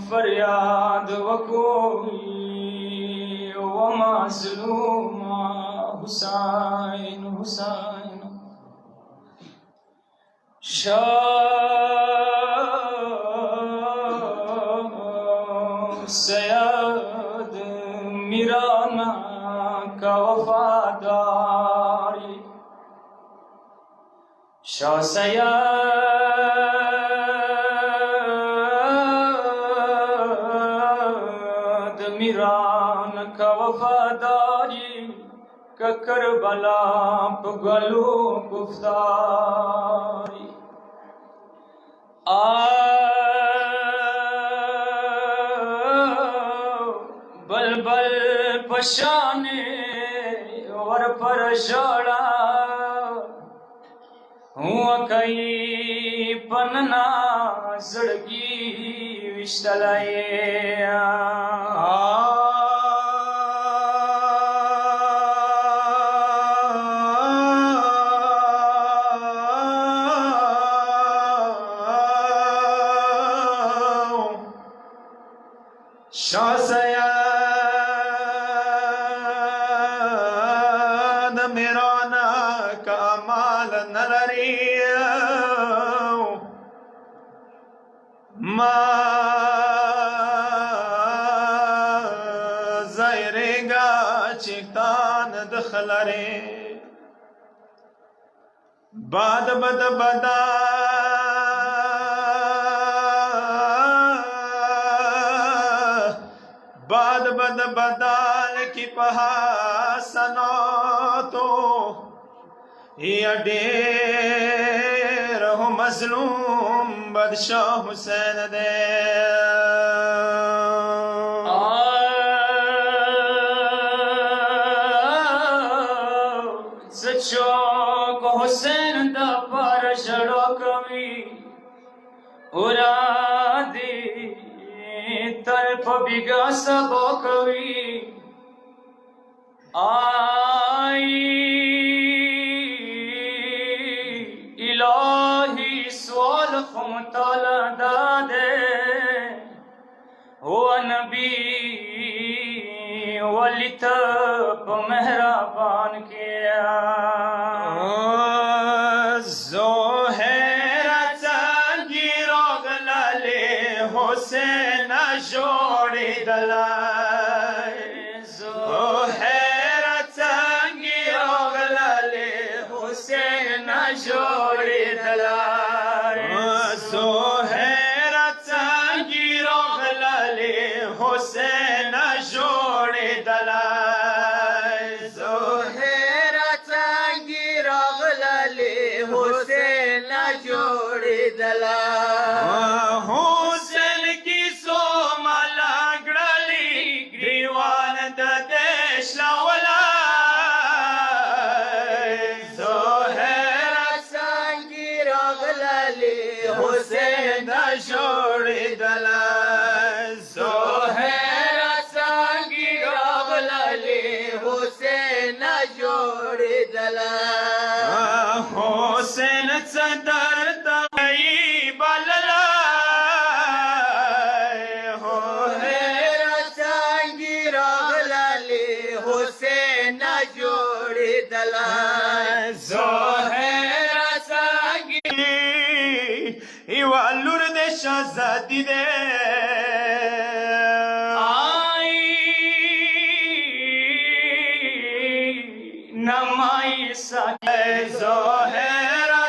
फरियाद वकोई व माज़लूमा हुसैन हुसैन सैयद मिराना का वफादारी शाह सैयद मिरान का वफादारी का करबला पे गलो गुफ्तारी बलबल पशाने और पर जोड़ा हुआ कई पन्ना जड़गी विश्तलाए शाह सैयद मिराना का माल नलरी ज़ायरेगा चितान दखलरे बाद बद बदा बाद बद बदाल की पहा सनो तो ये डेर हो मजलूम बादशाह हुसैन दे चौक हुसैन दा पर जड़ो कमी उरादी तरफ बिगा सबो कवी आई इलाही सोल खुमतल दादे हो नबी वलित मेहरबान किया जोहरा गिरो गले हुसैन जोड़ी दलाए जोहरा गिरो गले हुसैन जोड़ी दलाए जोहरा गिरो गले हुसैन जोड़ी दलाए जोहरा गिरो गले हुसैन जोड़ी दलाए हुसैन की सोमला गड़ली ग्रीवान देश लावला जोहरा गिरो गले हुसैन जोड़ी दलाए जोहरा गिरो गले हुसैन जोड़ी दलाए हुसैन सदर तई बलला हो गिरो गले हुसैन जोड़ी दलाए जोहरा इवालुर दे शहजादी दे आई नमाई सके जोहरा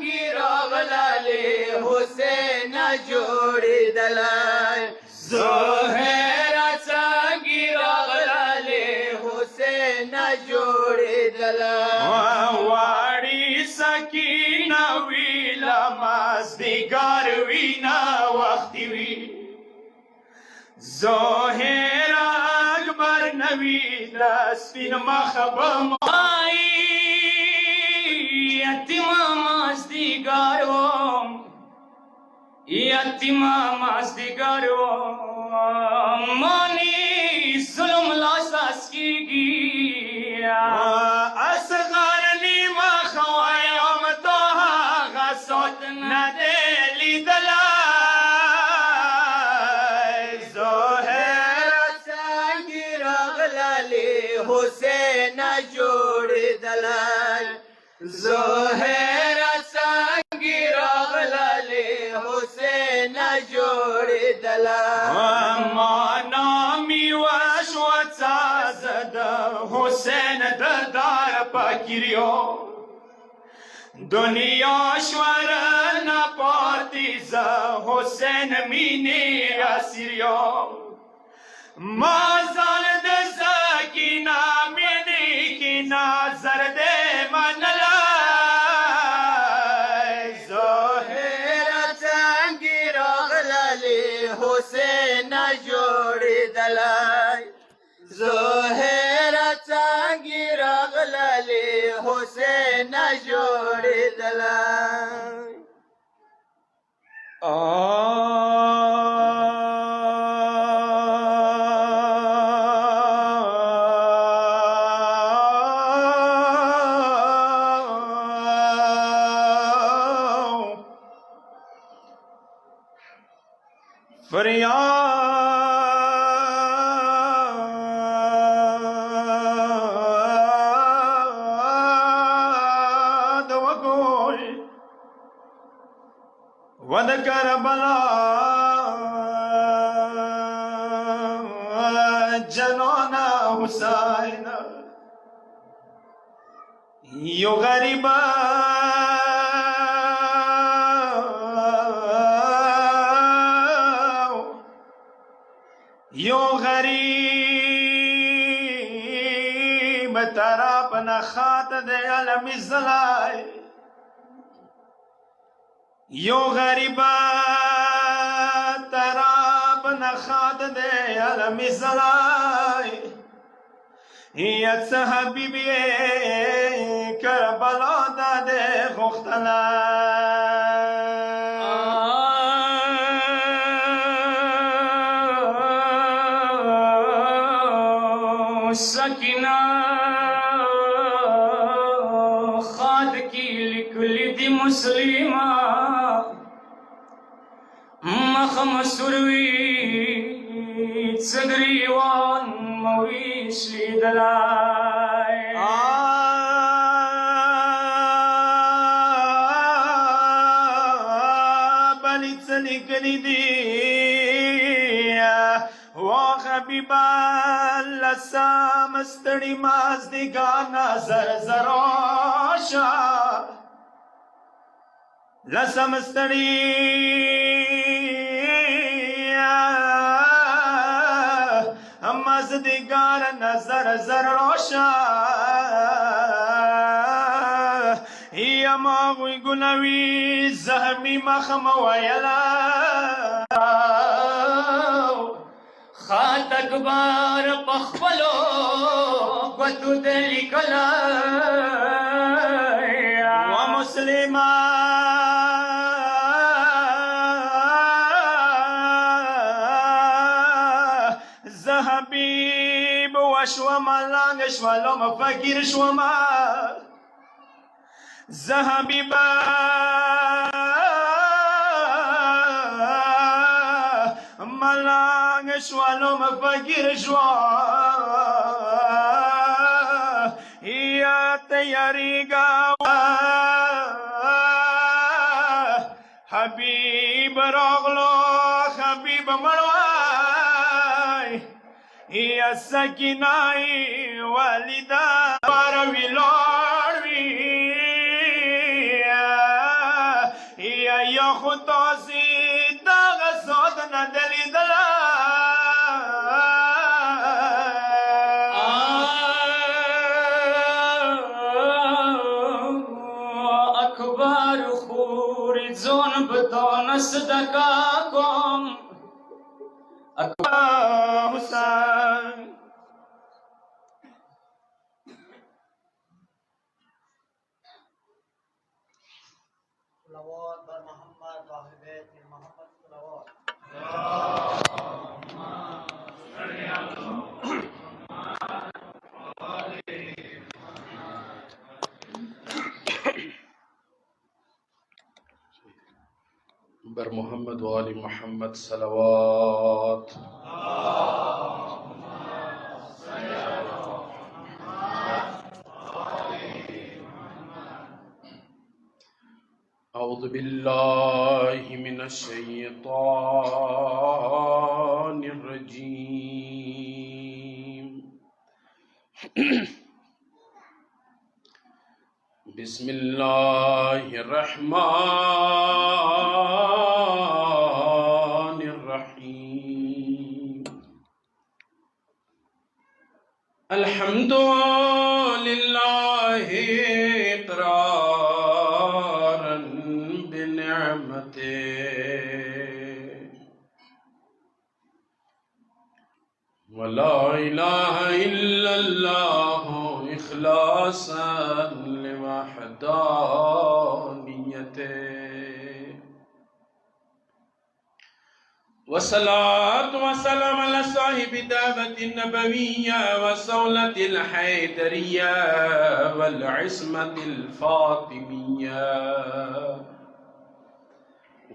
गिरो गले हुसैन जोड़ी दलाए जोहरा गिरो गले مازدیګر وي ناوختي وي ظاهر اکبر نوي د سپین مخ به مایي یتیمه مازدیګر وم یتیمه مازدیګر وم ماني ظلم لاساس کېږي اصغر نیمه خوایم تا هغه سات نه دی لیدلی ظاهره څنګه راغللی حسین جوړېدلی ظاهره څنګه راغللی حسین جوړېدلی ما نامي وشوه څه د حسین د دار فقیریو دنیا شور نه پاتې زه حسین مینې اسیریو ما ځان د سکینه مینې کې نظر دې منلی ظاهره څنګه راغللی حسین جوړېدلی ظاهره څنګه راغللی حسین جوړېدلی فریاد وګوي ود کربلا جنون حسین یو غریبا یو غریب طرف نخات د علم زلای یو غریبا طرف نخات د علم زلای یا څه حبیبی کربلا د غختلا سکینہ خاد کی لکلی دی مسلمہ مخم سروی څګریوان مویش لیدلای بلی څه لیکلي دي وا حبیبا لسام ستړي مازدیګانه زر زراشه لسم ستړي مازدیګر نظر زر راشه یما غوی ګلوي زهمي مخم ویلا خات اکبر پخپلو گوتو دلی کلا و مسلمان زهبیب وشوما لانگ شوالوم فکر شوما زهبیبا ملانگ شوالوم فکر شوا یا تیاری گاوا حبیب راغلو حبیب مروای یا سکینای والدا باروی لوروی یا خود تازی داغ سود ندلی دلا اکبر خوری زون صدقہ قوم حسین صلوات بر محمد و اهل بیت محمد صلوات. بر محمد و آل محمد صلوات. أعوذ بالله من الشيطان الرجيم. بسم الله الرحمن الرحيم. الحمد لله إقرارا بنعمته ولا إله إلا الله إخلاصا لوحدانيته والصلاة والسلام على صاحب الدعوة النبوية وصولة الحيدرية والعصمة الفاطمية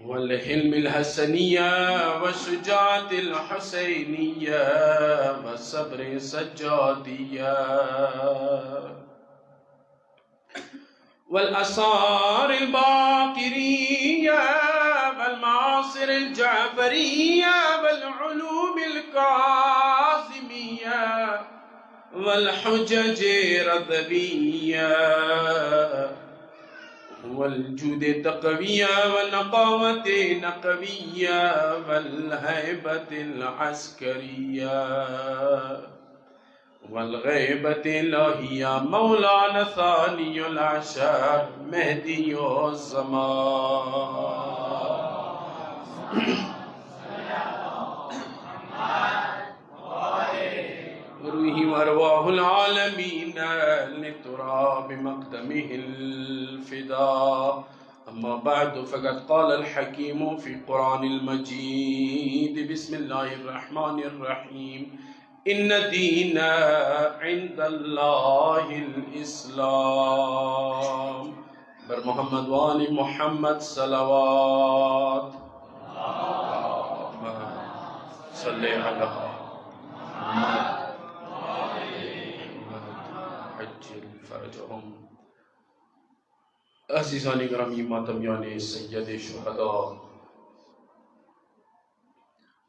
والحلم الحسنية والشجاعة الحسينية والصبر السجادية والأسرار الباقرية والمعاصر الجعفرية والعلوم الكاظمية والحجج الرضبية والجود التقوية والنقاوة النقوية والهيبة العسكرية والغيبة الإلهية مولانا ثاني العشر مهدي الزمان. روحي وأرواح العالمين لترى بمقدمه الفداء. أما بعد فقد قال الحكيم في القرآن المجيد بسم الله الرحمن الرحيم إن الدين عند الله الإسلام. بر محمد وآل محمد صلوات. صلي على محمد عجل فرجهم. عزیزان گرامی، ماتمیان سید شهدا،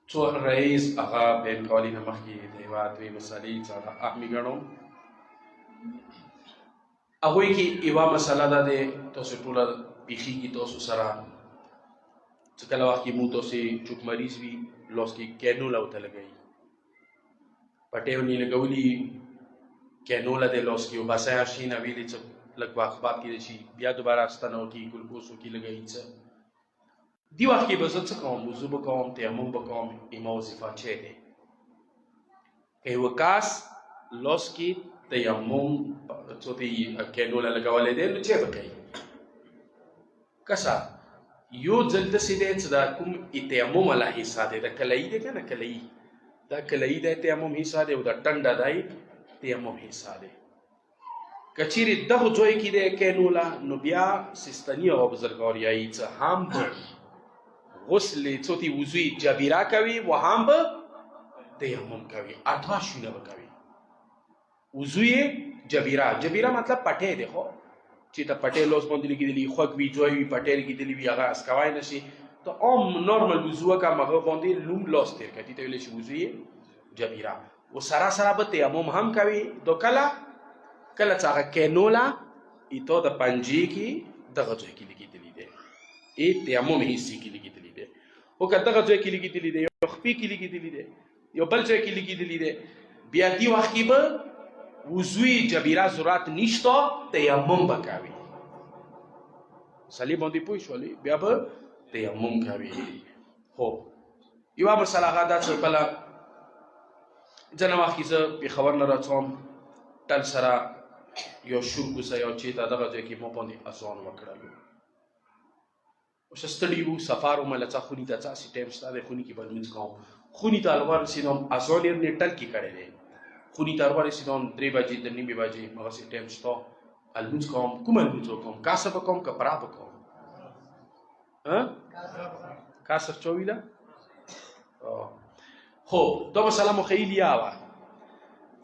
تو رئیس آقا بین قالی نمخی دیوات وی مسئلی چارا احمی گرنم اگوی کی ایوا مسئلہ دا دے تو سے طولا بیخی کی تو سو سرا چکلا وقت کی مو تو سے چک مریض بھی لوس کی کینو لاؤتا لگئی پٹے ونی لگولی کینو لدے لوس کی و باسای اشین اویلی چک لگ واقبات کی دشی بیا دوبارہ استنو کی گلکوسو کی لگئی چا دی وقت کی بزرگ سکوم وضو بکوم تیمم بکوم ایما وظیفہ چھے دے کہ وکاس لوس کی تیمم چوتی کینولا لگوالے دے نو چھے بکئی کسا یو جلد سی دے چدا کم تیمم اللہ حصہ دے دا کلئی دے کنا کلئی دا کلئی دے تیمم حصہ دے و دا ٹنڈا دائی تیمم حصہ دے کچیری دغ جوئی کی دے کینولا نو بیا سستانی و بزرگوری آئی چا ہم غسل چوتی وضوی جبیرہ کوي و هم به تیمم کوي اٹھا شونه بکوي وضوی جبیرہ مطلب پټه دی خو چې ته پټه لوس باندې لګیدلی خوک وی جوی وی پټه لګیدلی وی هغه اسکوای نشي ته ام نورمال وضو کا مغه باندې لوم لوس تیر کړي ته ویل شي وضوی جبیرہ و سرا سرا به تیمم هم کوي دو کلا څنګه کینولا ایتو د پنجی کی دغه ځای کې لګیدلی دی ای تیمم هیڅ کې لګیدلی او که دغه ځای کې لګېدلی دی یو خپې کې لګېدلی دی یو بل ځای کې لګېدلی دی بیا دې وخت کې به وضوی جبیره ضرورت نشته تیمم به کوي صلیب باندې پوه شولې بیا به تیمم کوي. خو یوه مسله هغه دا چې کله ځینې وخت کې زه پېښور نه راځم ټل سره یو شور کوڅه یو چېرته دغه ځای کې مو باندې اذان وکړلو. اوس ستړي وو، سفر وم، له څه خونې ته څه هسې ټایم شته دی، خونې کې به لمونځ کوم. خونې ته ورسېدم، اذان یې ټل کې کړی دی. خونې ته ورسېدم 3 بجې 3:30 بجې، هغسې ټایم شته، لمونځ کوم. کومه لمونځ وکړم؟ کاسه به کوم که پرا به کوم؟ کاسر چویله؟ خو دا مسله مو خیلی وه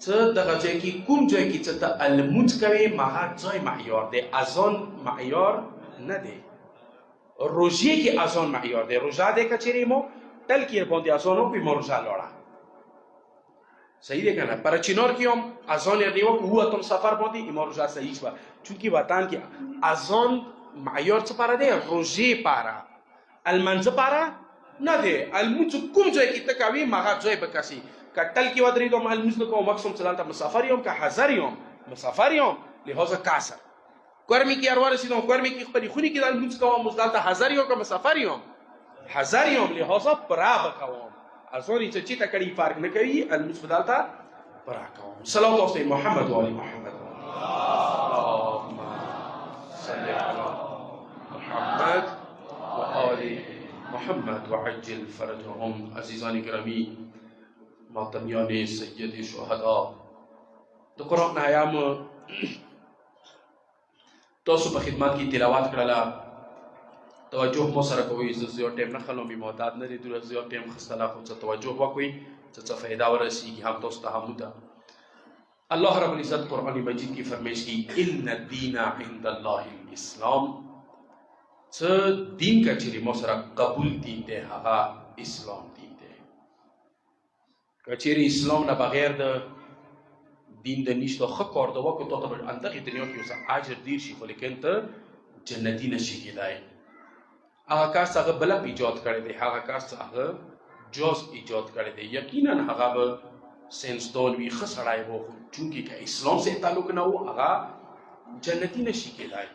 څه دغه ځای کې کوم ځای کې څه ته لمونځ کوې هغه ځای معیار دی، اذان معیار نه دی. روژې کې اذان معیار دی. روژه دی که چېرې مو ټل کې باندې اذان وکړي مو روژه لاړه، صحیح دی که نه؟ پر چنار کې هم اذان یې دی وکړو 8 سفر باندې ما روژه صحیح شوه. چونکې وطن کې اذان معیار څه پاره دی؟ روژې پاره، المنځه پاره نه دی. المونځ کوم ځای کې ته کوې هغه ځای به کسي. که ټل کې ودرېدم المونځ نه کوم، مقصد چې دلته مسافر یم که حضر یم، مسافر یم لحاظه کاسر. ګرمي کې ورسېدم، ګرمي کې خپلې خونې کې لمونځ کوم، اوس دلته حضر یم که مسافر یم؟ حضر یم، لحاظه پرا به کوم. اذان یې چې چېته کړي فرق نه کوي، المونځ به دلته پرا کوم. صلوات واستوئ محمد و آل محمد. اللهم صل علی محمد و آل محمد وعجل فرجهم. عزیزان گرامی، ماتمیان سید شهدا، د قرآن آیام تاسو په خدمت کې تلاوت کړله. توجه مو سره کوئ، زه زیات ټایم نه خلم، معتاد نه دی دوره زیات ټایم خستله، خو څه توجه وکړئ چې څه فایده ورسېږي هم تاسو ته هم ته. الله رب العزت قرآن مجید کی فرمایش کی ان الدین عند الله الاسلام. څه دین کا چې مو سره قبول دین دی هغه اسلام دین دی. که چیرې اسلام نه بغیر د دین د نشته ښه کار د وکړو تا ته به همدغې دنیا کې اوس اجر ډېر شي، خو لیکن ته جنتي نشي کېدای. هغه کس هغه بلب ایجاد کړی دی، هغه کس هغه جاز ایجاد کړی دی. یقینا هغه به ساینسدان وي، ښه سړی و، خو چونکې که اسلام سره تعلق نه و هغه جنتي نشي کېدای.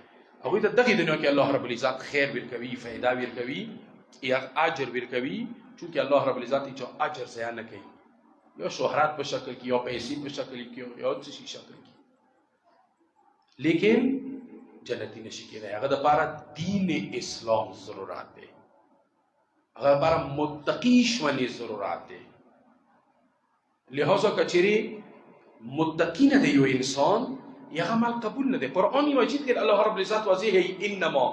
هغوی ته دغې دنیا کې الله رب العزت خیر ورکوي، فایده ورکوي، یا اجر ورکوي، چونکې الله رب العزت هیچ اجر ضایع نه کوي، یا شهرت په شکل کې یا پیسې په شکل کې یا څه شي شکل کې، لیکن جنتي نشي کېدای. هغه دپاره دین اسلام ضرورت دی، هغه دپاره متقي ژوند ضرورت دی. لہذا که چیرې متقي نه دی یو انسان، یغه عمل قبول نه دی. قرآن مجید کې الله رب العزت واضح ہے انما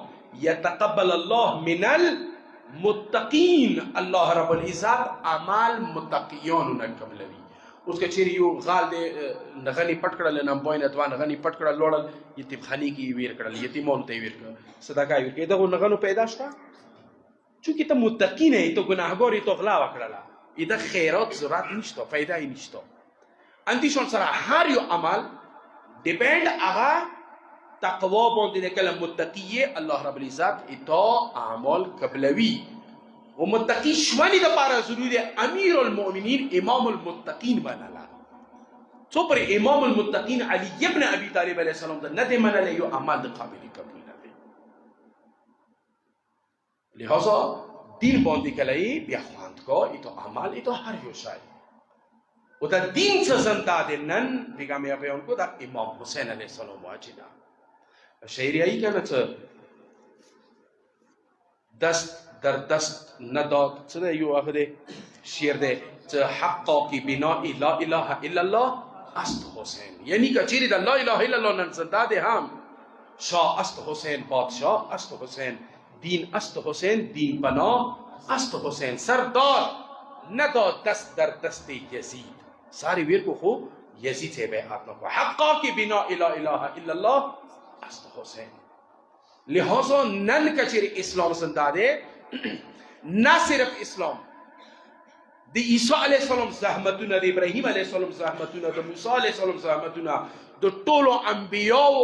یتقبل الله من المتقین. الله رب العزت اعمال متقیانو نه قبلوي. اوس که چیرې یو غال دی نغني پټ کړل، نمبوی نه دوه نغني پټ کړل، لوړل یتیم خانې کې یې ویر کړل، یتیمانو ته یې ویر کړل، صدقه یې ویر کړل. دغو نغنو پیدا شته چونکې ته متقي نه یې، ته ګناهګار یې، ته غلا وکړله، د خیرات ضرورت نشته، فایده یې نشته. اندیشان سره هر یو عمل ډیپینډ هغه تقوا باندې دی. کله متقي الله رب العزت اتا اعمال قبلوي. و متقي ژوند دپاره ضروري دی امیر المؤمنین امام المتقین منله. څو پرې امام المتقین علی ابن ابي طالب علیه السلام ته نه دی منلی، یو عمل د قابل قبول نه دی. لہذا دین باندې کله یې بیا خواندگاه اتا عمل اتا هر یو شی. و در دین څه زنده دی نن پیغام یا بیان کو در امام حسین علیه السلام واجده. شعری ای کنه څه دست در دست نداد، څه دی یو هغه دی شعر دی څه حقا کی بنا لا اله الا الله است حسین. یعنی که چیرې د لا اله الا الله نن زنده دی هم شاه است حسین، پادشاه است حسین، دین است حسین، دین بنا است حسین. سردار نداد دست در دست یزید، ساری ویر کو خو یزید سے بیعت نہ کو. حقا کی بنا الا اله الا الله است حسین. لہذا نن کچری اسلام زندہ دے، نہ صرف اسلام دی عیسی علیہ السلام زحمتونه، دی ابراہیم علیہ السلام زحمتونه، دی موسی علیہ السلام زحمتونه، دی ټولو انبیاء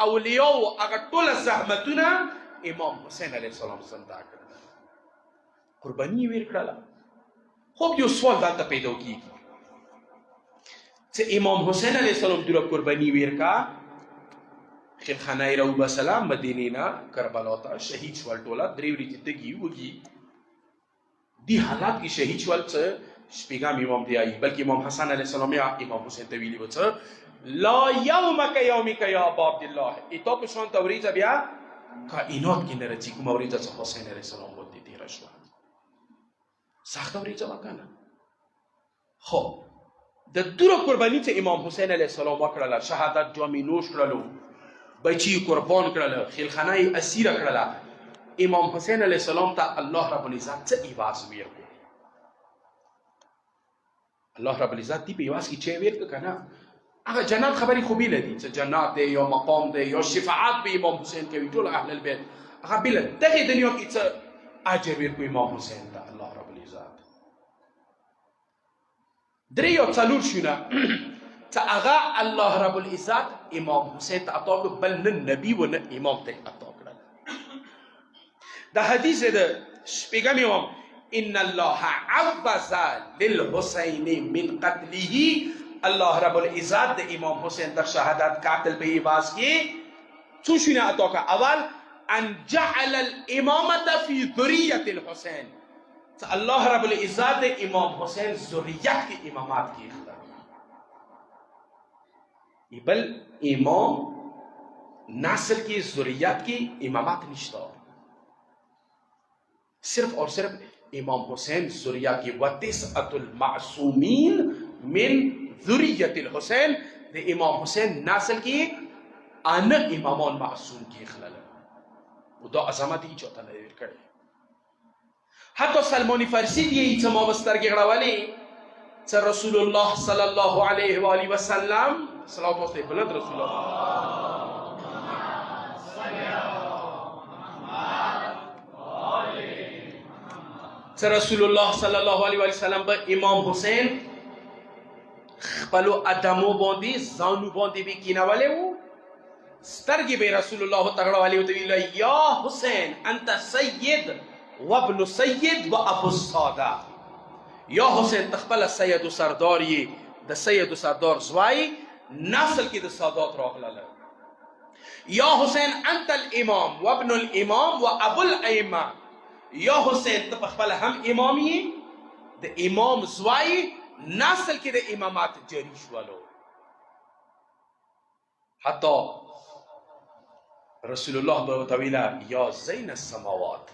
اولیاء هغه ټول زحمتونه امام حسین علیہ السلام زندہ کړل، قربانی ویر کړل. خب یو سوال دلته پیدا کیږي چې امام حسین علیہ السلام دوره قربانی ویر کا، خیلخانه رو وبسله مدینې نه کربلا ته شهید شول ټوله 3 ورځې تږي وږي دې حالات کې شهید شول څه شپږم امام دی آئی بلکې امام حسن علیه السلام یا امام حسین ته ویلي و څه لا یومک یومک یا ابا عبدالله ایتا په شان ته ورځه بیا کائنات کې نه راځي کومه ورځه چې حسین علیه السلام باندې تېره شوه سخته ورځه وه که نه خو د دوره قرباني چې امام حسین علیه السلام وکړله شهادت جامې نوش کړلو بچی قربان کړله خیلخانه یې اسیره کړله امام حسین علیه السلام ته الله رب العزت څه ایواز ویر کړو الله رب العزت دی په ایواز کې چې ویر کړه که نه هغه جنت خبرې خو بیله دي چې جنت دی یا مقام دی یا شفاعت به امام حسین کوي ټول اهل البیت هغه بیله دغې دنیا کې څه اجر ویر کړو امام حسین ته الله رب العزت درې یا څلور شونه چې هغه الله رب العزت امام حسین ته عطا کړو بل نه نبي و نه امام ته عطا کړل دا حدیث د شپږم امام ان الله عوض للحسین من قتله الله رب العزت د امام حسین در شهادت قاتل په ایواز کې څو شونه عطا کړ اول ان جعل الامامه فی ذریه الحسین الله رب العزت د امام حسین ذریت کې امامات کې بل امام نسل کی ذریات کی امامات نشتا صرف اور صرف امام حسین ذریہ کی وتسعۃ المعصومین من ذریت الحسین دے امام حسین نسل کی ان امامان معصوم کی خلل و دا عظمت ہی چوتا نظر کرے حتی سلمانی فرسی دیئے ایچا ما بستر کے غڑوالی چا رسول اللہ صلی اللہ علیہ وآلہ وسلم صلوات واسطے بلند رسول اللہ چا رسول اللہ صلی اللہ علیہ وآلہ وسلم با امام حسین خپلو ادمو باندی زانو باندی بھی کینا والے ہو سترگی بے رسول اللہ تغڑا والے ہوتے بھی یا حسین انت سید وابن سید و ابو السادہ یا حسین تخپل سید و سردار یہ دا سید و سردار زوائی نسل کی دا سادات راغلال یا حسین انت الامام وابن الامام و ابو الائمہ یا حسین تخپل ہم امامی دا امام زوائی نسل کی دا امامات جریش والو حتی رسول اللہ بطویلہ یا زین السماوات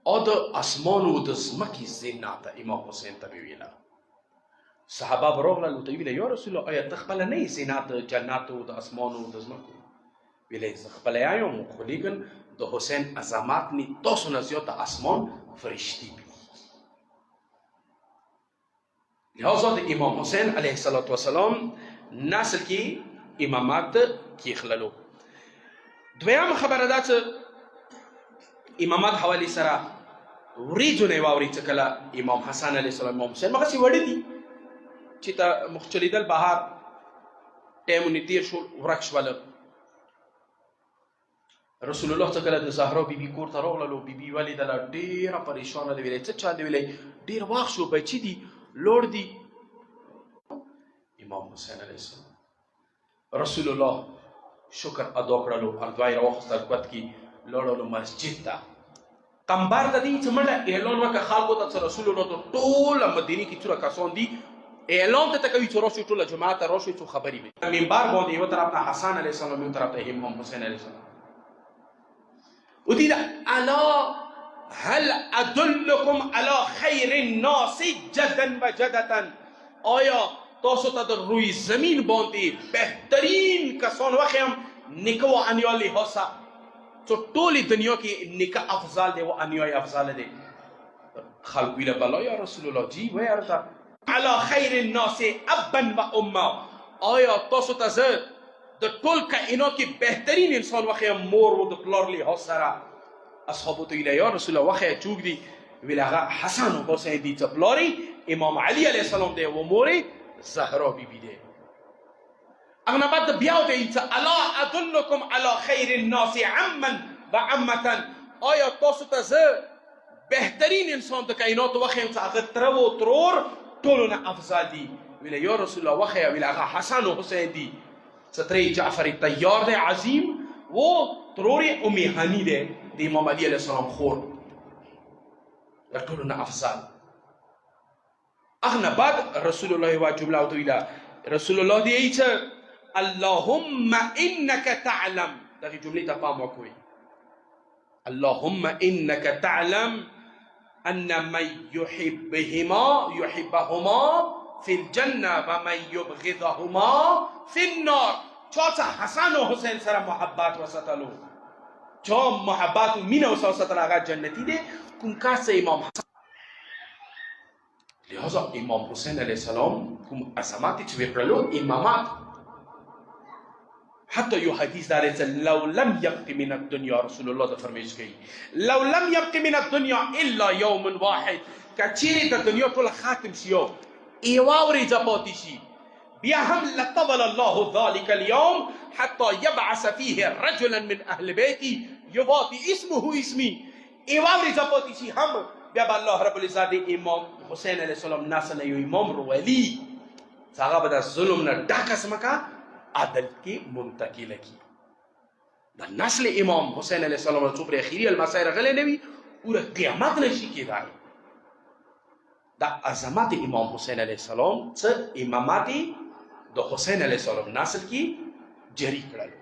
او دا اسمان و دا زمکی زیناتا امام حسین تبیویلا صحابہ بروغلا لطویلا یا رسول اللہ آیا تخبل نہیں زینات جنات و دا اسمان و دا زمکو ویلے تخبل آئیو مخلیگن دا حسین عظامات نی توسو نزیو دا اسمان فرشتی بھی لہذا دا امام حسین علیہ السلام نسل کی امامات کی خللو دویم خبر ادا چه امامات حوالی سرا وریجو نیواوری چکلا امام حسن علیہ السلام امام حسین مغسی وڑی دی چی تا مخچلی دل بہار ٹیمو نیتیر شو ورکش والا رسول اللہ چکلا دا زہرو بی بی کور تا روغلالو بی بی والی دلا دیر پریشان دی ویلے چچا دی ویلے دیر واق شو بچی دی لوڑ دی امام حسین علیہ السلام رسول اللہ شکر ادا کړلو اردوای راوخستل کوت کی لوړلو مسجد ته کمبار د دې چې منډه اعلان وکړه خلکو ته رسول الله ټول مدینه کې څوره کسان دي اعلان ته کوي چې راشي ټول جماعت راشي څو خبرې وي منبر باندې یو طرف ته حسن علیه السلام یو طرف ته امام حسین علیه السلام ودي الا هل ادلکم علی خیر الناس جدا وجدتا آیا تاسو ته د روی زمین باندې بهترین کسان وخیم نکه و انیا لحاظه تو ټولې دنیا کې نکه افضل دی و انیای افضل دی خلق ویله بلا یا رسول الله جی و یا رسول علی خیر الناس ابا و اما آیا تاسو ته زه د ټول کائنات کې بهترین انسان وخیم مور و د پلار لحاظ سره اصحابو ته ویله یا رسول الله وخی چوک دی ویله هغه حسن و حسین دی چې پلاری امام علی علیه السلام دی و مورې زهرا بی بی دے اگنا بعد بیاو دے انسا الا ادلکم علی خیر الناس عمن و عمتن آیا تاسو تا زه بہترین انسان دا کائنات وخیم تا اگر ترو و ترور طولونا افضل دی ویلے یا رسول اللہ وخیم ویلے اگر حسن و حسین دی سترې جعفر طیار دی عظیم و ترور ام هانی دی د امام علي علیه السلام خور د ټولو نه افضل اغنى بعد رسول الله واجب الله ویلا رسول الله دی چې اللهم انك تعلم دغه جملې ته پام وکړئ اللهم انك تعلم ان من يحبهما في الجنه ومن يبغضهما في النار چا حسن و حسین سره محبت وساتلو چا محبت و مینه وساتل هغه جنتی دی کوم کس امام حسن لہذا امام حسین علیہ السلام کوم عظمت چې وکړلو امامات حتی یو حدیث داره چې لو لم یبق من الدنیا رسول الله ته فرمایش کوي لو لم یبق من الدنیا الا یوم واحد کچېرې د دنیا ټول خاتم شي یو ورځ پاتې شي بیا هم لطول الله ذلك اليوم حتى يبعث فيه رجلا من اهل بيتي يباطي اسمه اسمي ورځ پاتې شي هم بیا به الله رب العزت امام حسین علیه السلام نسل یو امام رولی هغه به د ظلم نه ډک اسمکا عدل کی منتقل کی د نسل امام حسین علیه السلام څو پر اخیری المسائر غلې نوي او قیامت نشي کېدای دا عظمت امام حسین علیه السلام څه امامات د حسین علیه السلام نسل کی جری کړل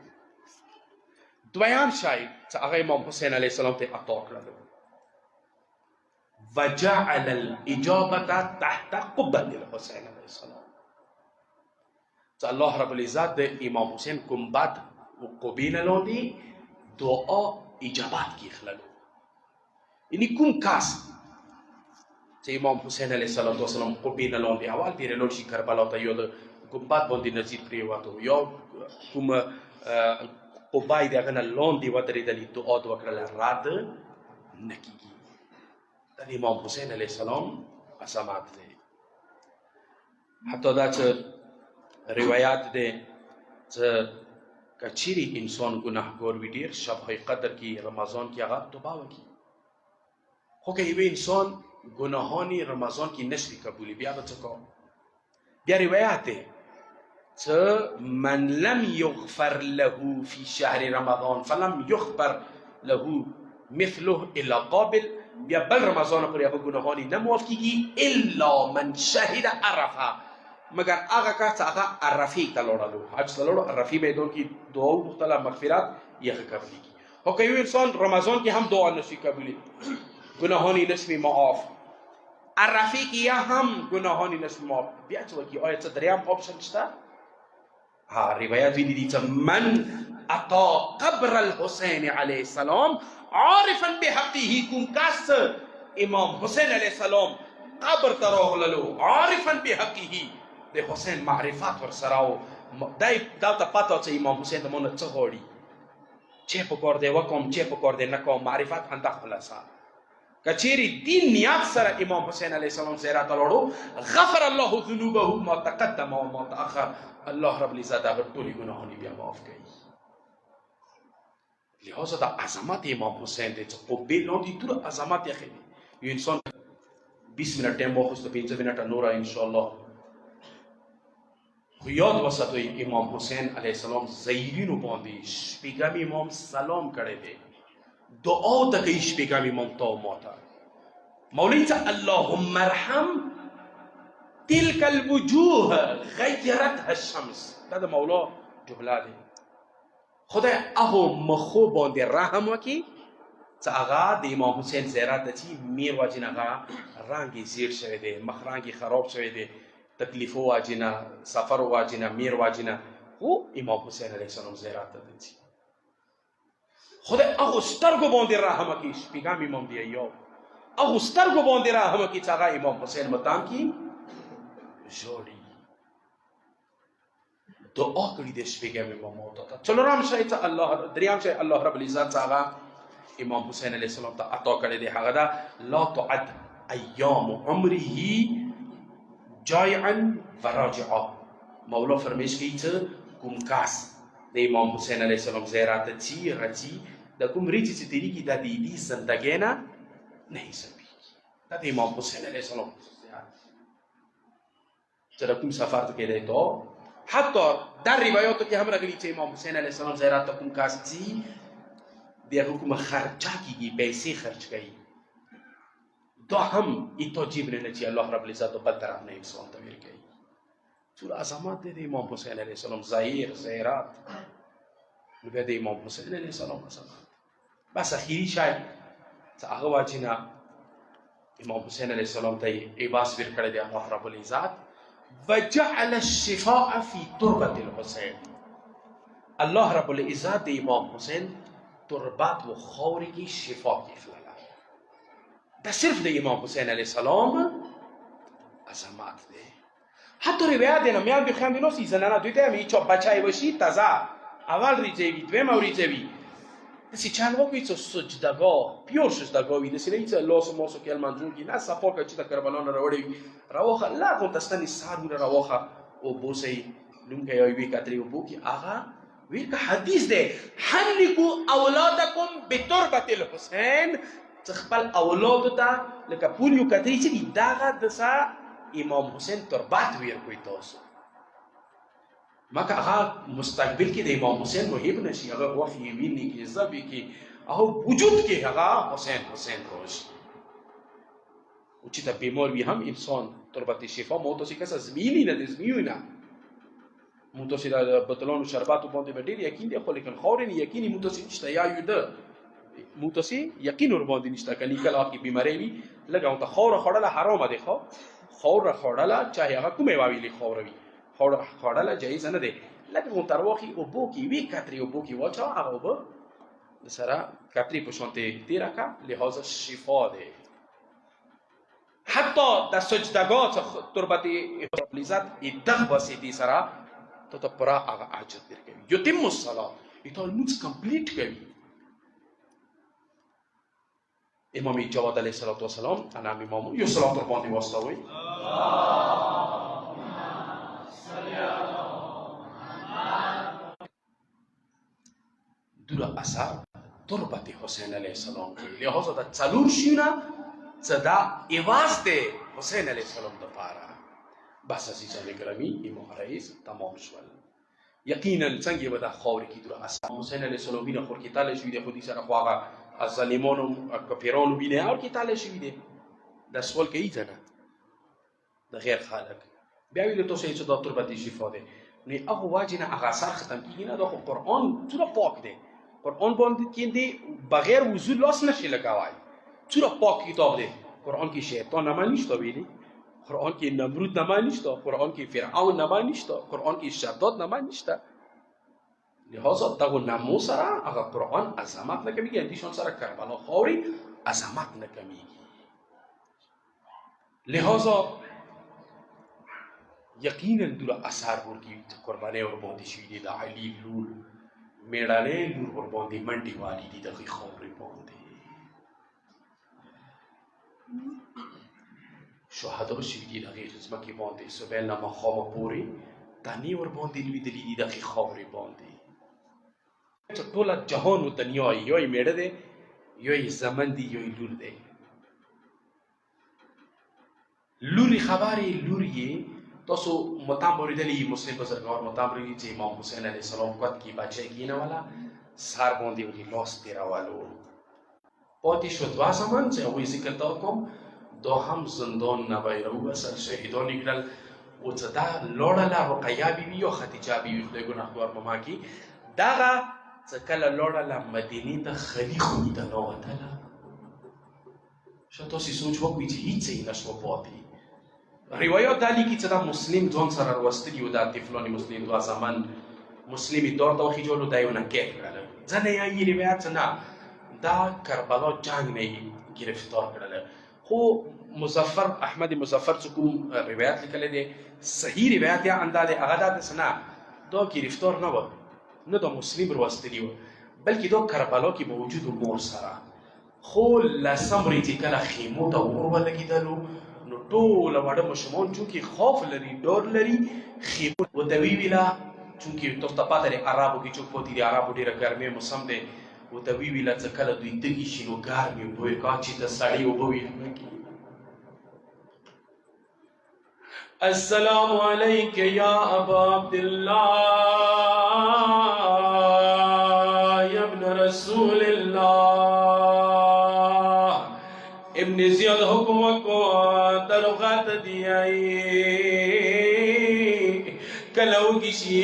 دویم شای چې هغه امام حسین علیه السلام ته عطا کړل وجعل الاجابه تحت قبل الحسین علیه السلام چې الله رب العزت د امام حسین گنبد و قبیله لاندې دعا اجابت کې خللو یعنی کوم کس چې امام حسین علیه السلام قبیله لاندې اول تیر لور شي کربلا ته یو د گنبد باندې نصیب پریواتو یا کوم قبای دغه نه لاندې ودرېدلې دعا وکړل رد نه کیږي د امام حسین علیه السلام عظمت دی حتی دا چې روایات دے کچیری انسان گناهگار وی ډیر شب قدر کی رمضان کی هغه توبه وکړي خو که یو انسان گناهانی رمضان کی نشي قبولی بیا به څه کوي بیا روایت ده چې من لم يغفر له في شهر رمضان فلم يغفر له مثله الا قابل بیا بل رمضان پر هغه گناهانی نه معاف کیږي الا من شهد عرفه مگر هغه کس هغه عرفی ته لوړلو حج ته لوړو عرفی به دون کی دعا مختلف مغفرت یې قبول کی او که یو انسان رمضان کې هم دعا نشي قبولی گناهانی نشي معاف عرفی کې هم گناهانی نشي معاف بیا څه وکي آیا څه دریم آپشن شته ها روایت وی دي چې من اتا قبر الحسین علیه السلام عارفا بحقه کوم کس امام حسین علیه السلام قبر ته راغللو عارفا بحقه د حسین معرفت ور سره او دای دا ته پاتو چې امام حسین د مونږ څه غوړي چې په کور دی وکم چې په کور دی نه کوم معرفت هم تخپل سره کچيري دین نیت سره امام حسین علیه السلام زیارت لړو غفر الله ذنوبه ما تقدم و ما تاخر الله رب العزت هغه ټول ګناهونه بیا معاف کوي لہذا د عظمت امام حسین د قبیل نو دي ټول عظمت یې خېږي یو انسان 20 منټ ټایم واخیست 15 منټ نور ان شاء الله خو یاد وساتئ امام حسین علیه السلام زیرینو باندې شپږم امام سلام کړی دی دعا ته کوي شپږم امام ته ماته مولوی ته اللهم ارحم تلك الوجوه غيرتها الشمس دا د مولا جمله دی خدای هغه مخو باندې رحم وکړي چې هغه د امام حسین زیارت ته چې میر واجن هغه رنګ زیر شوی دی مخ رنګ خراب شوی دی تکلیفو واجنه سفر واجنه میر واجنه خو امام حسین علیه السلام زیارت ته ځي خدای هغه سترګو باندې رحم وکړي شپږم امام دی یو هغه سترګو باندې رحم وکړي چې هغه امام حسین متام کی جوړي دعا کړی د شپږم امام ته څلورم شای ته الله دریم شای الله رب العزت هغه امام حسین علیه السلام ته عطا کړی دی هغه دا لا تعد ایام عمره جائعا وراجعا مولا فرمیش کوي چې کوم کس د امام حسین علیه السلام زیارت ته ځي راځي د کوم ریچې چې تیریږي دا د دې زندګۍ نه نه حسابېږي دا د امام حسین علیه السلام چې د کوم سفر ته کېدی ته حتی در روایاتو کې هم راغلي چې امام حسین علیه السلام زیارت ته کوم کس ځي د هغه کومه خرچه کېږي پیسې خرچ کوي دا هم ای توجیب نه چې الله رب العزت بل طرف نه انسان ته ورکوي څومره عظمت دی د امام حسین علیه السلام زیارت نو بیا د امام حسین علیه السلام عظمت بس اخیری شاید څه هغه وا چې نه امام حسین علیه السلام ته یې عباس ورکړی دی الله رب العزت وجعل الشفاء في تربة الحسين الله رب العزت د امام حسین تربت و خاورې کې شفا کېښوله دا صرف د امام حسین علیه السلام عظمت دی حتی روایت دی نه میان بخواندی نو زنانه دوی ته همیشه بچه باشی تازه اول ریزوی دویم ریزوی دسی چند وقتی تو سجدگاه پیور سجدگاهی دسی نه چه لاس ماسو که المنجون کی نه سپا که چی تا کربلان روڑی رواخه لا کنتستانی سارون رواخه او بوسی لون که یای بی کتری او بو کی آقا ویر که حدیث ده حلقو اولادکم بتربت الحسین تخبل اولادو تا لکه پولیو کتری چی دی داغا دسا امام حسین تربت ویر کوئی تاسو مکه هغه مستقبل کې د امام حسین محب نشي هغه وفي ویني کې زبي کې او وجود کې هغه حسین روشي او چې ته بیمار وي هم انسان تربت شفا موته سي کس زميني نه زميونه موته سي د بتلونو شربات باندې ډېر یقین دی خو لیکن خورن یقیني موته سي نشته یا یو ده موته سي یقین ور باندې نشته کني کله کې بیماری وي لګاو ته خور خړل حرام دي خو خور خړل چاهي هغه کومه واویلی خوروي خړل جایز نه دی لکه مون ترواخي او بو کی وی کتری او بو کی واچا هغه به سره کتری په شانته تیرا کا لحاظ شفا دی حتی د سجدگاه تربت عزت ادغ بسیدی سره ته پرا هغه عجز درکوي یتم الصلاه ایتو الموت کمپلیټ کوي امام جواد علیه السلام انا امام یو صلات باندې واستوي دور اثر تربت حسین علیه السلام کې لہذا دا څلور شیونه صدا ایواز ده حسین علیه السلام د پاره بس عزیزان گرامی امام رئیس تمام شول یقینا څنګه به دا خاور کې دور اثر حسین علیه السلام بینه خور کې تعالی شوی د خودی سره خواغه از ظالمانو کفرانو بینه اور کې تعالی شوی دی د سوال کوي ځنه د غیر خالق بیا ویل تاسو چې دا تربت شفا ده نه هغه واجنه هغه اثر ختم کیږي نه د قرآن څوره پاک دی قرآن باندې کې بغیر وضو لاس نشي لګوای څوره پاک کتاب دی قرآن کې شیطان نه مانیشته ویلي قرآن کې نمرود نه مانیشته قرآن کې فرعون نه مانیشته قرآن کې شداد نه مانیشته لہذا دغه نامو سره هغه قرآن عظمت نه کمیږي اندیشان سره کربلا خاوري عظمت نه کمیږي لہذا یقینا دور اثر ورکی قربانه ور باندې شوی دی د علی لور میړانه لور ور باندې منډي والی دي دغه خاورې باندې شهدا شوی دی دغه قسمه کې باندې سبل نه مخامه پوری تانی ور باندې لوي دلی دي دغه خاورې باندې چې ټول جهان او دنیا یو میړه دی یو زمن دی یو لور دی لوري خبري لوري تاسو متام اوریدلی مسلم بزرگوار متام اوریدلی چې امام حسین علیه السلام قد کی بچه کینه والا سر باندې ولي لاس تیراولو پاتې شو دوا زمان چې هغوی ذکر تا کوم دا هم زندان نبایره و سر شهیدان کړل او چې دا لوړله رقیه بیبي یا خدیجه بیبي خدای ګناهګار په ما کې دغه چې کله لوړله مدینې ته خلی خوني ته راوتله شا تاسې سوچ وکړئ چې هیڅ یې نشوه پاتې روایات دا لیکي چې دا مسلم ځان سره راوستلي و دا طفلان مسلم دوا زمان مسلمي دار ته وخېجولو دا یې نکح کړله ځنه یې روایت نه دا کربلا جنگ نه یې گرفتار کړله خو مظفر احمد مظفر چې کوم روایت لیکلی دی صحیح روایت یا اندازې هغه دا داسې نه دا گرفتار نه و نه دا مسلم راوستلي و بلکې دا کربلا کې موجود و مور سره خو لسم ورځې چې کله خیمو ته اور ولګېدلو نو ټول واړه ماشومان چونکې خوف لري ډار لري خیمو ورته ویله چونکې تاسو ته پته دی عربو کې څوک پوهېږي د عربو ډېره ګرمي موسم دی ورته ویله چې کله دوی تږي شي نو ګرمې اوبه یې کا چې د سړې اوبه وي السلام عليك يا أبا عبد الله يا ابن رسول الله. ابن زیاد حکم کو ترغات دیائی کلو کشی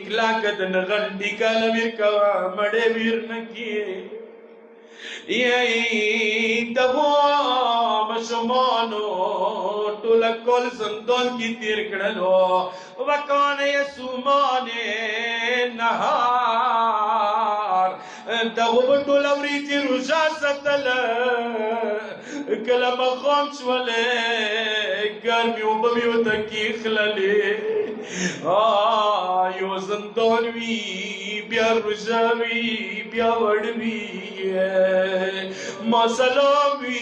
کلاکت نغنڈی کالویر کوا مڑے ویر نکیے یہی دبو مشمانو ٹولا کول سندون کی تیر کڑلو وکان یسومان نهار دبو بطول اوریتی روشا ستل کلم خام شوالے گرمیو بمیو تکی خلالی یو زندان وی بیا روشاوی بیا وڑوی ما سلامی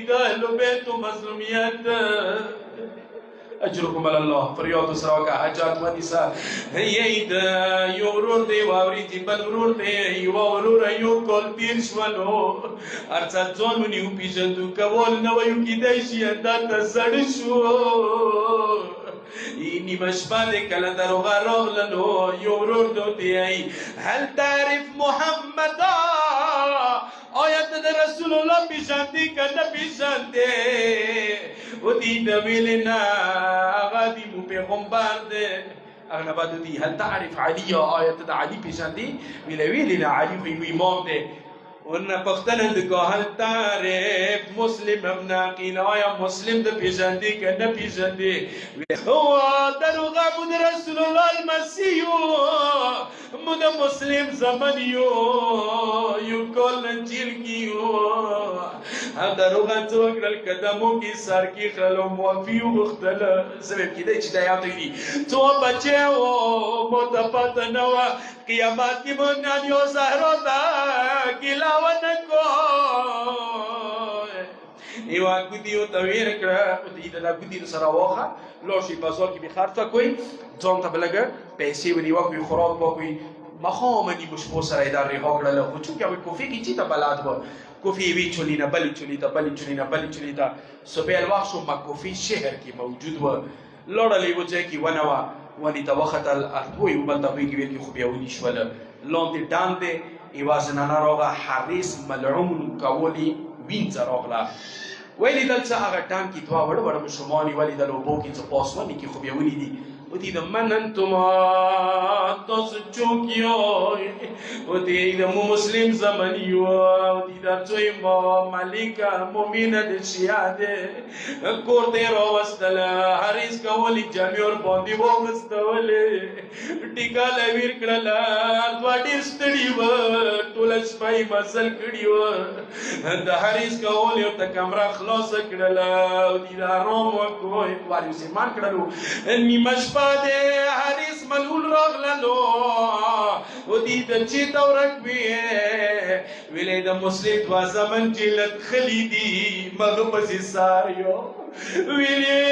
دہلو بیتو مظلومیت اجركم على الله فرياض سراك حاجات ونساء هيد يورور دي واوريتي بلورور دي يورور ايو كل تيرشوالو ارسال زون من يو بيجندو كوال نو يو كيدايشي اندات سرشو إني مشبالي كلا دروغا رغلنو يورور دو دي هل تعرف محمد آیت در رسول الله پیشنده کنه پیشنده و دیده ویلنا آغا دیمو پیغمبر ده اغنى بعد دي هل تعرف علي آية علي پیشنده ویلنا علي خو امام ده ورنه پختنه دکا هل تعرف مسلم ابن عقیل آیا مسلم ده پیشنده کنه پیشنده و دروغا بود رسول الله المسیح مد مسلم زمن یو کل انجیل کی دروغا توکرل قدمو کی سر کی خلو موفیو مختل سبب کی ده چی دایاتو دی تو بچه و متپت نوا قیامت کی منانیو زهرو دا گلاونکو ایوان گودیو تویر کرا ایده دا گودیو سراواخا لوشی بازار کی بخارتا کوئی جان تا بلگه پیسی و دیوا کوئی خوراک با کوئی مخامنی مشبو سرای در ریها کرده خود چون که کوفی کی چی تا بلاد با کوفی وی چولینا بلی چولیتا بلی چولینا بلی چولیتا صبح الوقت شو ما کوفی شهر کی موجود و لورا لیو جای کی ونوا ونی تا وقت الارتوی و بلتا ہوئی کی ویل کی خوبیا ونی شولا لون دی دانده ایوازنانا روغا حریس ملعون کاولی وینځ راغله ویلی دلته هغه ټانک کې دوه وړ وړ مشماني ولی د لوبو کې څه پاسونی کې خو بیا ونی دي ودي د من انتما تاسو څوک یو ودي د مسلم زمن یو ودي د څوی ما مالک مومن د شیاده کور دې راوستل حریس کولی جامور باندې وغستول ټیکا لویر کړل دوه ډیر ستړي و ټول شپای مسل کړیو د حریس کولی ته کمره خلاص کړل ودي د روم کوی وایو سیمان کړلو نیمه شپه حریس ملول راغللو ودي د چې دورک ویلې د مسلم دوا زمن جلت خلیدي مغبز ساریو ویلې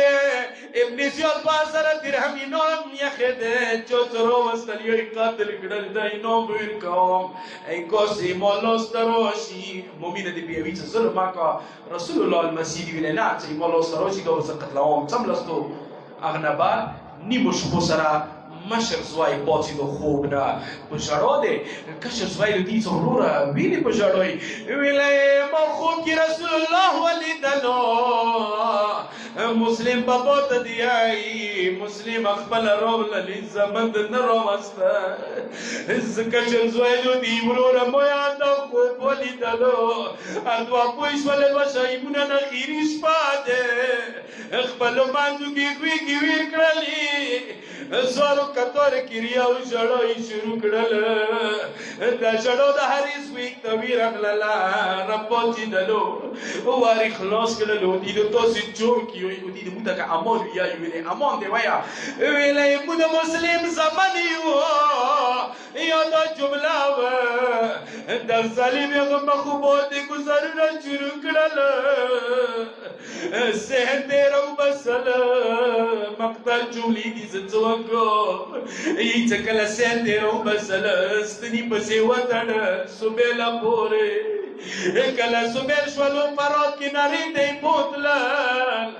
ابن زیاد بازار درهم نام یخد چوترو وستلیو قاتل کړل دای نو ویر کوم ای کوسی مولوس تروشی مومن دی بیوی څه ظلم کا رسول الله المسیح ویلې نه چې مولوس تروشی کو قتلوم څملستو اغنبا نیمو شپو سره مشر زوای پاتې د خوب نه په ژړا دی کشر زوای د دې څوروره ویلې په ژړای ویلې ما خوب کې رسول الله ولیدلو مسلم بابا ته دی مسلم خپل رول لزمن نه راوسته کشر زوای د دې وروره ما یاد خوب ولیدلو ادوا پوښ ولې وشایمونه نه خیری شپه ده خپل مانځو کې وی کړلې زارو کتور کریاو جړای شروع کړل دا جړو د حریس ویک تویر خللا رپوتی دلو واری خلاص کړلو دې تاسو چوک یو دې موږ ته امان یا ویلې امان دی ویا ویلې موږ مسلم زمان یو یا دا جمله د ظالم یو مخبوط گزارونه شروع کړل سهن دې رو بسل مقتل جملې دې زڅوکو ای چکل سهن دې رو بسل ستنی پسې وټړ صبح لا پورې کله زبیر شولو فرات کې نارې دی بوتلل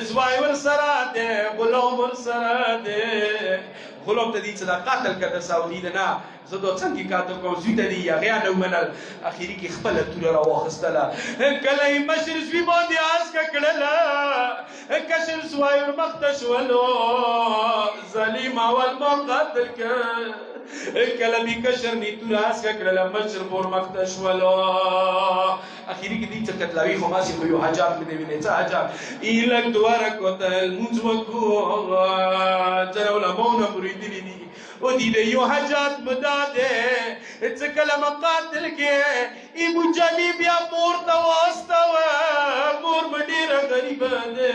زوای ورسره دی غلام ورسره دی غلام ته دي چې دا قاتل کړه سعودي ده نه زه دا څنګه قاتل کوم زوی ته دي هغه نه ومنل اخیری کې خپله توره راواخیستله کله یې مشر زوی باندې اسکه کړله کشر زوی ورمخته شولو ظلیم اول ما قاتل کړ کله بي کشر نی توره اسکه کړله مشر ورمخته شولو اخیری کې دي چې قتلاوي خو ماسې خو یو حاجات مې دی ویلی څه حاجات ایلک دواره کوتل لمونځ وکړو جره علماونه پورېدلي دي او دي د یو حاجات مدا دی څه کله مقاتل کې ابو جهل بیا مور ته واستوه مور مې ډېره غریبه دی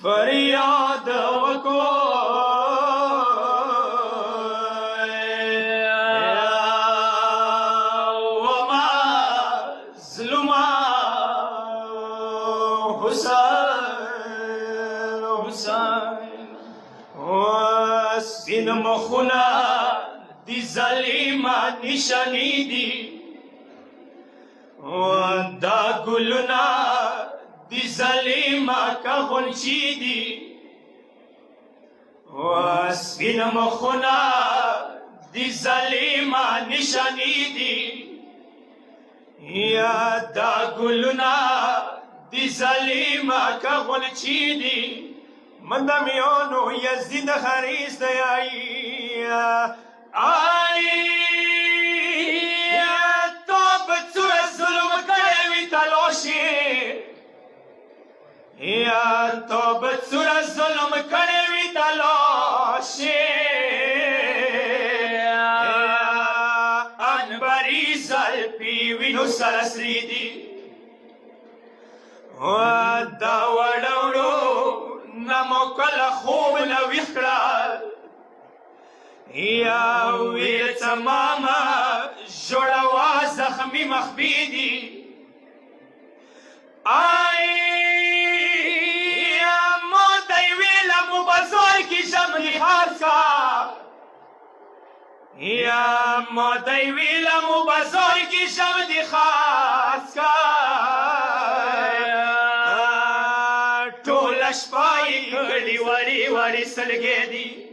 فریاد وکو وما ظلما حسین حسین وسپین مخونه دی ظلیمه نشانی دی دا ګلونه دی ظلیمه که غنچی دی سپین مخونه دی ظلیمه نشانی دی یا دا ګلونه دی ظلیمه که غنچی دی من د میانو یزید خریز دی آی تو به څومره ظلم کړی وي تلاشي یا تو به څومره ظلم کړی وي تلاشي انبري زلفې وینو سره سرې دي دا وړوړو نه مو کله خوب نه ویښ کړل یا ویل تمامه جوړوه زخمي مخبي دي آی ما ته یې ویله مبازار کې ژمنې خاص کا یا ما ته یې ویله مبازار کې ژمنې خاص کا ټوله شپه یې کړي وړې وړې سلګې دي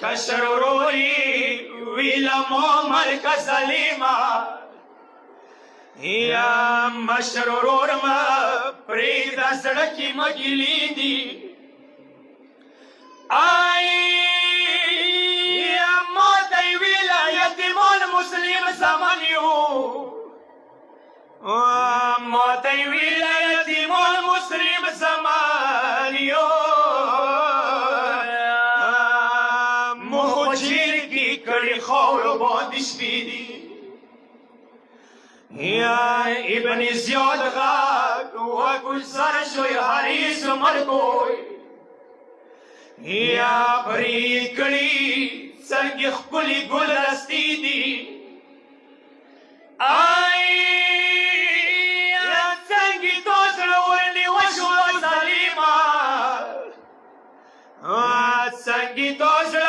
کشر ورور یې ویله مو ملکه سلیمه یا مشر ورور مه پرېږده زړه کې مه ګیلې دي آی ما ته یې ویله یتیمان مسلم زمن یو ما ته یې ویله یتیمان مسلم زمن یو کړي خاورو باندې شپې دي یا ابن زیاد غږ وګلزار شوی حریص مرګوی یا پرې کړي څنګه ښکلي ګلدستې دي آی څنګه تو زړه ورنیوه شوه ظلیمه څنګه تو زړه